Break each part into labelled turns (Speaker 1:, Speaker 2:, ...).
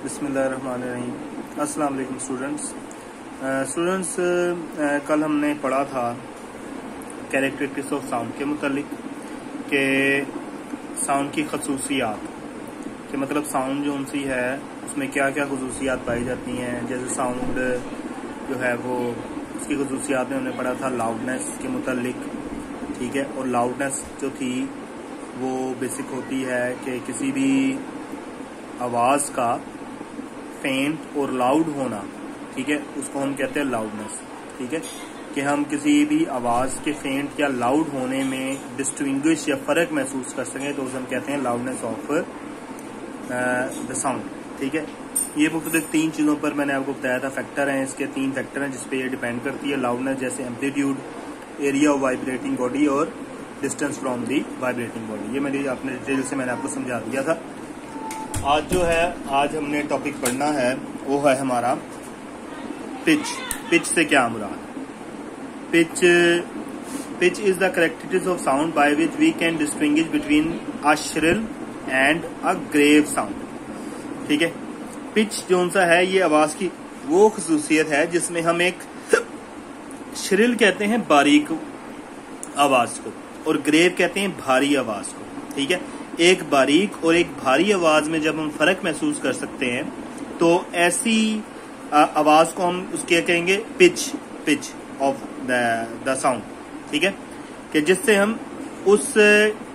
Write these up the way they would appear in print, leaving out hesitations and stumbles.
Speaker 1: बिस्मिल्लाहिर्रहमानिर्रहीम। अस्सलाम वालेकुम स्टूडेंट्स। कल हमने पढ़ा था कैरेक्टरिस्टिक्स ऑफ साउंड के मुतालिक के साउंड की खसूसियात के मतलब साउंड जो उनसी है उसमें क्या क्या खसूसियात पाई जाती हैं। जैसे साउंड जो है वो उसकी खसूसियात में हमने पढ़ा था लाउडनेस के मुतालिक, ठीक है। और लाउडनेस जो थी वो बेसिक होती है कि किसी भी आवाज़ का फेंट और लाउड होना, ठीक है, उसको हम कहते हैं लाउडनेस, ठीक है। कि हम किसी भी आवाज़ के फेंट या लाउड होने में डिस्टिंग्विश या फ़र्क महसूस कर सकें तो उसे हम कहते हैं लाउडनेस ऑफ द साउंड, ठीक है। ये मुख्तलिफ 3 चीज़ों पर मैंने आपको बताया था, फैक्टर हैं इसके, 3 फैक्टर हैं जिसपे ये डिपेंड करती है लाउडनेस, जैसे amplitude, area of vibrating body और distance from the vibrating body. ये मैंने अपने डिटेल से मैंने आपको समझा दिया था। आज हमने टॉपिक पढ़ना है वो है हमारा पिच। पिच से क्या मुराद? Pitch is the characteristics of sound by which we can distinguish between a shrill and a grave sound, ठीक है। पिच जो सा है ये आवाज की वो खसूसियत है जिसमें हम एक श्रिल कहते हैं बारीक आवाज को और ग्रेव कहते हैं भारी आवाज को, ठीक है। एक बारीक और एक भारी आवाज में जब हम फर्क महसूस कर सकते हैं तो ऐसी आवाज को हम उसके कहेंगे पिच ऑफ द साउंड, ठीक है। कि जिससे हम उस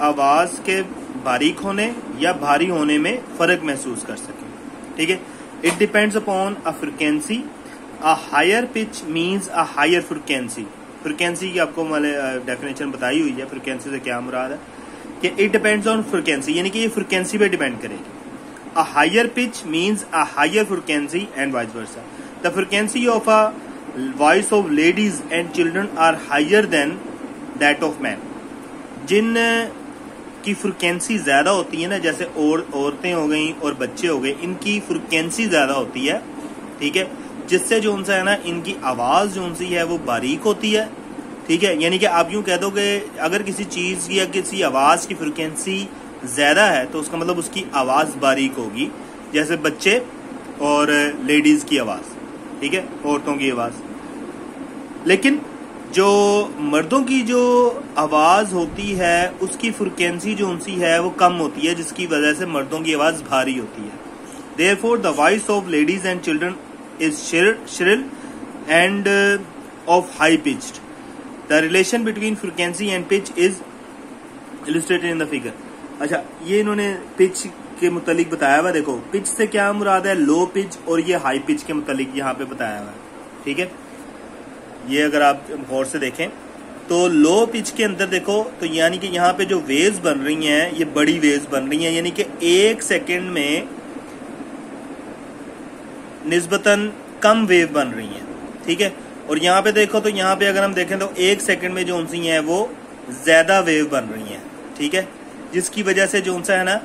Speaker 1: आवाज के बारीक होने या भारी होने में फर्क महसूस कर सकें, ठीक है। It depends upon a frequency. A higher pitch means a higher frequency. Frequency की आपको मैंने डेफिनेशन बताई हुई है, फ्रिक्वेंसी से क्या मुराद है कि इट डिपेंड्स ऑन फ्रिक्वेंसी, यानी कि ये फ्रिक्वेंसी पे डिपेंड करेगी। A higher pitch means a higher frequency and vice versa. The frequency of a voice of ladies and children are higher than that of man. जिन की frequency ज्यादा होती है ना, जैसे औरतें हो गई और बच्चे हो गए, इनकी फ्रिक्वेंसी ज्यादा होती है, ठीक है। जिससे जो उनसे है ना इनकी आवाज जो उनसी है वो बारीक होती है, ठीक है। यानी कि आप यूं कह दो कि अगर किसी चीज की या किसी आवाज की फ्रिक्वेंसी ज्यादा है तो उसका मतलब उसकी आवाज बारीक होगी, जैसे बच्चे और लेडीज की आवाज, ठीक है, औरतों की आवाज। लेकिन जो मर्दों की जो आवाज होती है उसकी फ्रिक्वेंसी जो उनसी है वो कम होती है, जिसकी वजह से मर्दों की आवाज भारी होती है। Therefore the voice of ladies and children is shrill end of high pitched. The relation between frequency and pitch is illustrated in the figure। अच्छा, ये इन्होंने पिच के मुतालिक बताया हुआ। देखो पिच से क्या मुराद है, लो पिच, और ये हाई पिच के मुतालिक यहाँ पे बताया हुआ है, ठीक है। ये अगर आप गौर से देखें तो लो पिच के अंदर देखो तो यानी कि यहाँ पे जो वेव्स बन रही हैं ये बड़ी वेव्स बन रही हैं, यानी कि 1 सेकेंड में निस्बतन कम वेव बन रही हैं, ठीक है। और यहाँ पे देखो तो यहाँ पे अगर हम देखें तो 1 सेकंड में जो उनसी है वो ज्यादा वेव बन रही है, ठीक है। जिसकी वजह से जो उनसा है ना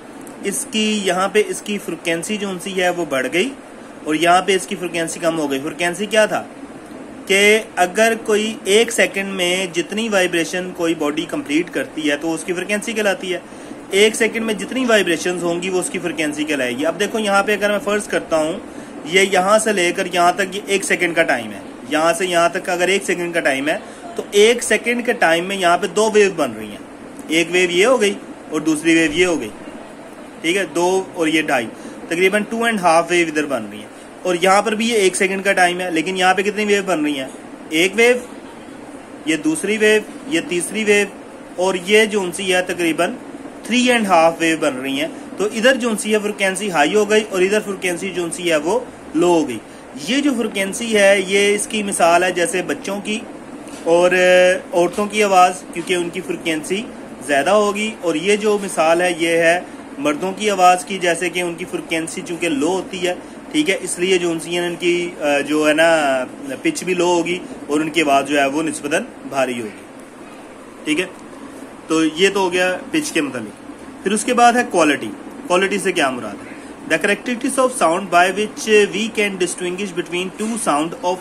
Speaker 1: इसकी यहाँ पे इसकी फ्रिक्वेंसी जो उनसी है वो बढ़ गई और यहाँ पे इसकी फ्रिक्वेंसी कम हो गई। फ्रिक्वेंसी क्या था कि अगर कोई 1 सेकंड में जितनी वाइब्रेशन कोई बॉडी कंप्लीट करती है तो उसकी फ्रिक्वेंसी कहलाती है। 1 सेकंड में जितनी वाइब्रेशन होंगी वो उसकी फ्रिक्वेंसी कहलाएगी। अब देखो यहाँ पे अगर मैं फर्ज करता हूँ ये यहाँ से लेकर यहाँ तक ये 1 सेकंड का टाइम है, यहाँ से यहाँ तक अगर 1 सेकंड का टाइम है तो 1 सेकंड के टाइम में यहाँ पे 2 वेव बन रही हैं। एक वेव ये हो गई और दूसरी वेव ये हो गई, ठीक है। 2 और ये 2.5, तकरीबन 2.5 वेव इधर बन रही हैं। और यहाँ पर भी ये 1 सेकंड का टाइम है, लेकिन यहाँ पे कितनी वेव बन रही हैं? एक वेव, ये दूसरी वेव, ये तीसरी वेव, और ये जो उनसी है तकरीबन 3.5 वेव बन रही हैं। तो इधर जो उनसी है फ्रिक्वेंसी हाई हो गई और इधर फ्रिक्वेंसी जो उनसी है वो लो हो गई। ये जो फ्रिक्वेंसी है ये इसकी मिसाल है जैसे बच्चों की और औरतों की आवाज़, क्योंकि उनकी फ्रिक्वेंसी ज़्यादा होगी। और ये जो मिसाल है ये है मर्दों की आवाज़ की, जैसे कि उनकी फ्रिक्वेंसी चूँकि लो होती है, ठीक है, इसलिए जो उनसी है उनकी जो है ना पिच भी लो होगी और उनकी आवाज़ जो है वो निस्बतन भारी होगी, ठीक है। तो ये तो हो गया पिच के मतलब। फिर उसके बाद है क्वालिटी। क्वालिटी से क्या मुराद है? The characteristics of sound by which we can distinguish between two sound of